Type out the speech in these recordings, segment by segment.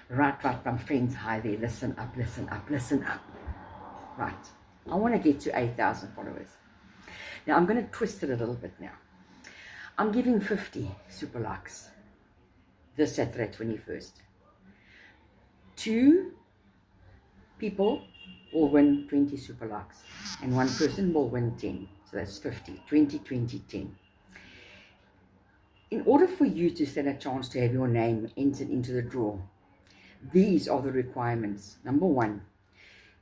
Right, my friends. Hi there. Listen up, listen up, listen up. Right. I want to get to 8,000 followers. Now, I'm going to twist it a little bit now. I'm giving 50 super likes this Saturday, 21st. 2 people will win 20 super likes, and 1 person will win 10. So that's 50, 20, 20, 10. In order for you to stand a chance to have your name entered into the draw, these are the requirements. Number 1,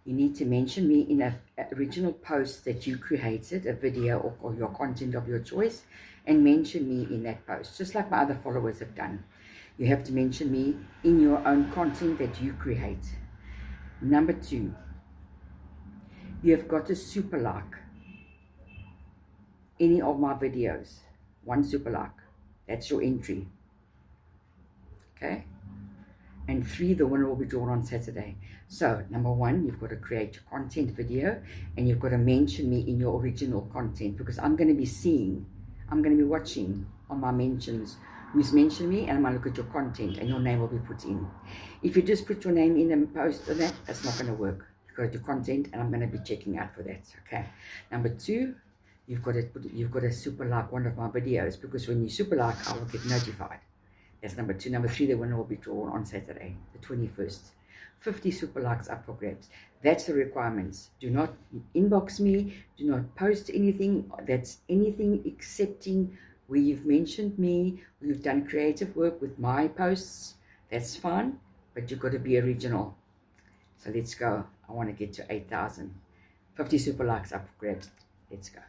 you need to mention me in an original post that you created, a video or your content of your choice, and mention me in that post, just like my other followers have done. You have to mention me in your own content that you create. Number 2, you have got to super like any of my videos. 1 super like. That's your entry. Okay? And 3, the winner will be drawn on Saturday. So, number 1, you've got to create your content video, and you've got to mention me in your original content, because I'm going to be watching on my mentions who's mentioned me, and I'm going to look at your content, and your name will be put in. If you just put your name in and post on that's not going to work. You've got to do content, and I'm going to be checking out for that. Okay. Number 2, you've got to super like one of my videos, because when you super like, I will get notified. That's number 2. Number 3, the winner will be drawn on Saturday, the 21st. 50 super likes up for grabs. That's the requirements. Do not inbox me. Do not post anything. That's anything excepting where you've mentioned me, where you've done creative work with my posts. That's fine, but you've got to be original. So let's go. I want to get to 8,000. 50 super likes up for grabs. Let's go.